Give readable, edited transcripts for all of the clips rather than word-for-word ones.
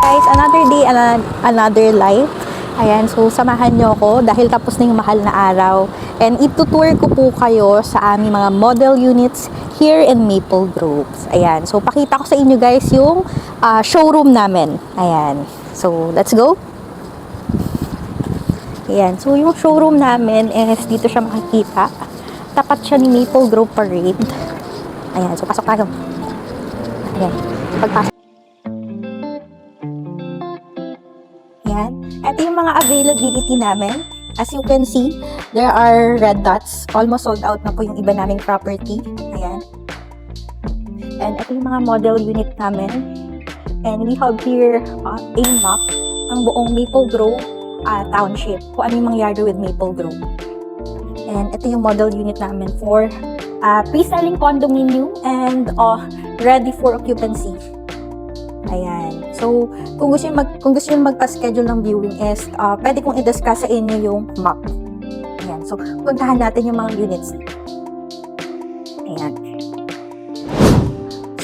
Guys, another day, another life. Ayan, so samahan nyo ako dahil tapos na yung mahal na araw. And itutour ko po kayo sa aming mga model units here in Maple Groves. Ayan, so pakita ko sa inyo guys yung showroom namin. Ayan, so let's go. Ayan, so yung showroom namin is dito siya makikita. Tapat siya ni Maple Grove Parade. Ayan, so pasok tayo. Ayan, pagpasok. Ayan, ito yung mga availability namin. As you can see, there are red dots. Almost sold out na po yung iba naming property. Ayan. And ito yung mga model unit namin. And we have here a map ng buong Maple Grove Township. Kung ano yung mangyari with Maple Grove. And ito yung model unit namin for pre-selling condominium and ready for occupancy. Ayan. So, kung gusto nyo magpa-schedule ng viewing is, pwede kong i-discuss sa inyo yung map. Ayan. So, puntahan natin yung mga units. Ayan.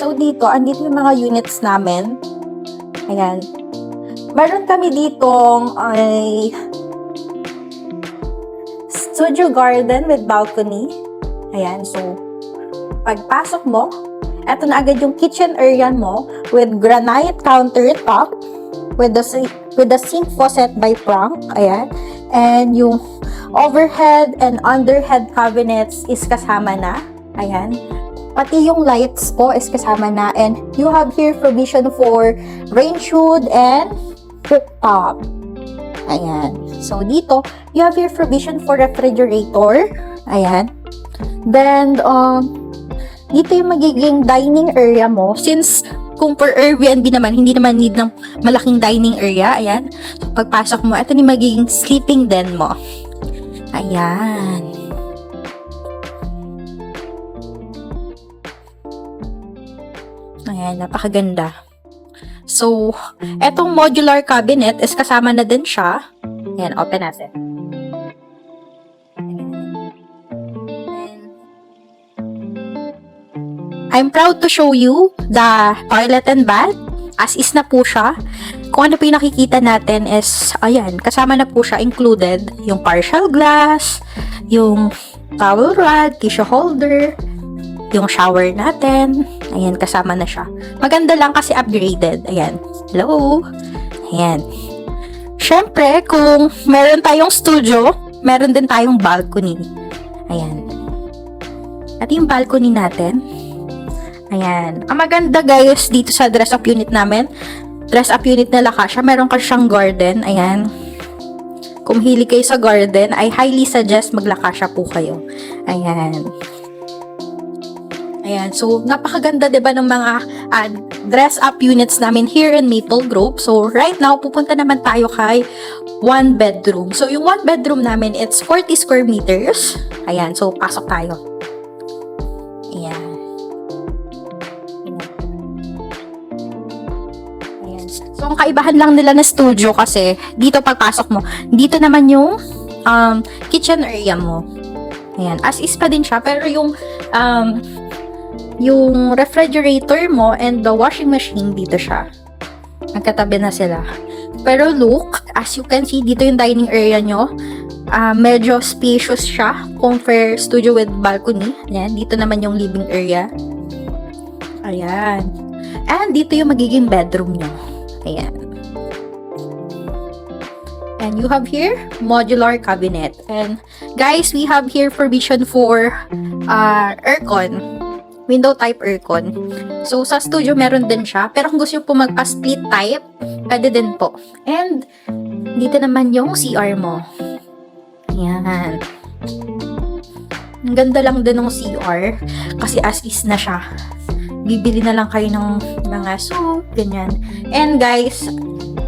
So, andito yung mga units namin. Ayan. Meron kami ditong studio garden with balcony. Ayan. So, pagpasok mo, eto na agad yung kitchen area mo with granite countertop with the sink faucet by Frank. Ayan. And yung overhead and underhead cabinets is kasama na. Ayan. Pati yung lights po is kasama na. And you have here provision for range hood and cooktop. Ayan. So, dito, you have here provision for refrigerator. Ayan. Then, dito yung magiging dining area mo. Since, kung per Airbnb naman, hindi naman need ng malaking dining area. Ayan. So, pagpasok mo, ito yung magiging sleeping den mo. Ayan. Ayan, napakaganda. So, etong modular cabinet is kasama na din siya. Ayan, open natin. I'm proud to show you the toilet and bath. As is na po siya. Kung ano po yung nakikita natin is, ayan, kasama na po siya included. Yung partial glass, yung towel rod, tissue holder, yung shower natin. Ayan, kasama na siya. Maganda lang kasi upgraded. Ayan. Hello. Ayan. Syempre, kung meron tayong studio, meron din tayong balcony. Ayan. At yung balcony natin, ayan. Ang maganda guys dito sa dress-up unit namin, dress-up unit na lakasya, meron ka siyang garden. Ayan. Kung hilig kayo sa garden, I highly suggest maglakasya po kayo. Ayan. Ayan. So, napakaganda diba ng mga dress-up units namin here in Maple Grove. So, right now, pupunta naman tayo kay one bedroom. So, yung one bedroom namin, it's 40 square meters. Ayan. So, pasok tayo. Ayan. So, ang kaibahan lang nila na studio kasi, dito pagpasok mo, dito naman yung kitchen area mo. Ayan. As is pa din siya, pero yung refrigerator mo and the washing machine, dito siya. Nagkatabi na sila. Pero look, as you can see, dito yung dining area nyo. Medyo spacious siya, compare studio with balcony. Ayan. Dito naman yung living area. Ayan. And dito yung magiging bedroom nyo. Ayan. And you have here modular cabinet. And guys, we have here provision for aircon. Window type aircon. So sa studio meron din siya. Pero kung gusto nyo po magpa-split type, pwede din po. And dito naman yung CR mo. Ayan. Ang ganda lang din ng CR. Kasi as is na siya. Bibili na lang kayo ng mga soup, ganyan. And guys,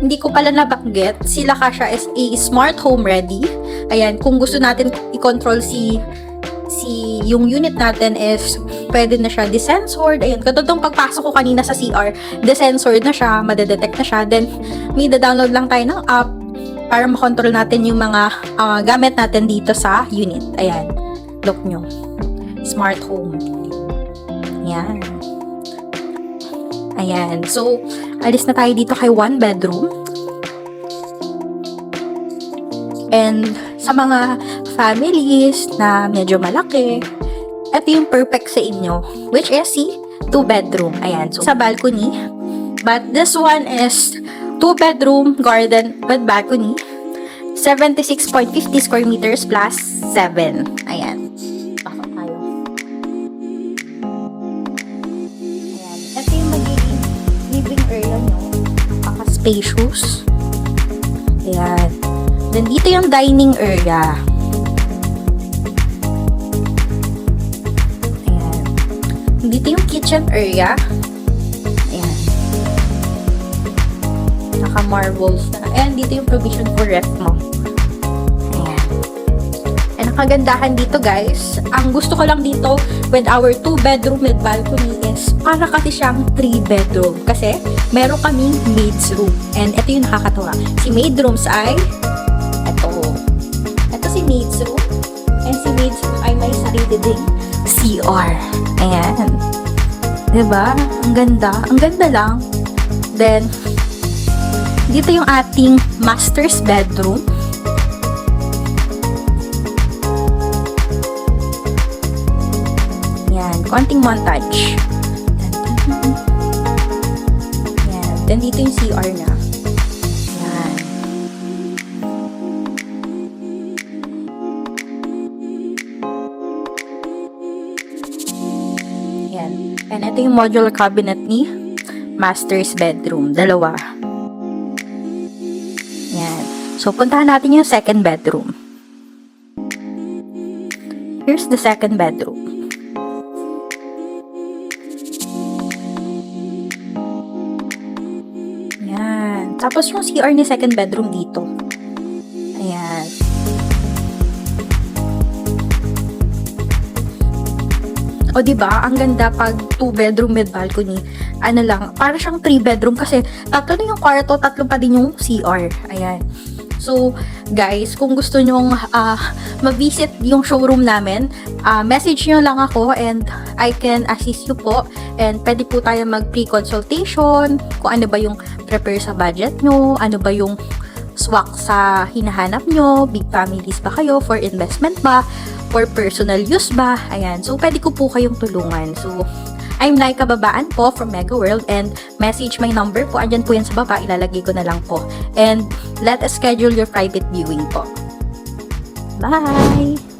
hindi ko pala nabanggit, si Lakasha is a smart home ready. Ayan, kung gusto natin i-control yung unit natin is pwede na siya desensored. Ayun, katotong pagpasok ko kanina sa CR, desensored na siya, madedetect na siya. Then, may da-download lang tayo ng app para makontrol natin yung mga gamit natin dito sa unit. Ayan, look nyo. Smart home. Ayan. Ayan. So, alis na tayo dito kay 1 bedroom. And sa mga families na medyo malaki, ito yung perfect sa inyo, which is si 2 bedroom. Ayan. So, sa balcony. But this one is 2 bedroom garden with balcony. 76.50 square meters plus 7. Ayan. Pasok tayo. Ayan. Ito yung magiging living area nyo. Napaka-spacious. Ayan. Then dito yung dining area. Ayan. Dito yung kitchen area. Ayan. Naka-marbles na. And dito yung provision for ref mo. Ayan. And ang kagandahan dito guys, ang gusto ko lang dito with our 2 bedroom with balcony is para kasi siyang 3 bedroom. Kasi meron kaming maid's room. And ito yung nakakatawa. Si maid rooms ay ito si maid's room. And si maid's room ay may sarili ding CR. Ayan. Diba? Ang ganda. Ang ganda lang. Then, dito yung ating master's bedroom. Yan, konting montage. Yan, then dito yung CR na. Yan. Yan. And ito yung modular cabinet ni master's bedroom. Dalawa. Yan. So, puntahan natin yung second bedroom. Here's the second bedroom. Yan. Tapos yung CR ni second bedroom dito. Ayan. O, diba? Ang ganda pag 2 bedroom with balcony. Ano lang, para siyang 3 bedroom kasi tatlo na yung kwarto, tatlo pa din yung CR. Ayan. So, guys, kung gusto nyong ma-visit yung showroom namin, message nyo lang ako and I can assist you po. And pwede po tayo mag-pre-consultation kung ano ba yung prepare sa budget nyo, ano ba yung swak sa hinahanap nyo, big families ba kayo, for investment ba, for personal use ba, ayan. So, pwede ko po kayong tulungan. So, I'm Naika Babaan po from Mega World and message my number po. Andyan po yan sa baba. Ilalagay ko na lang po. And let us schedule your private viewing po. Bye!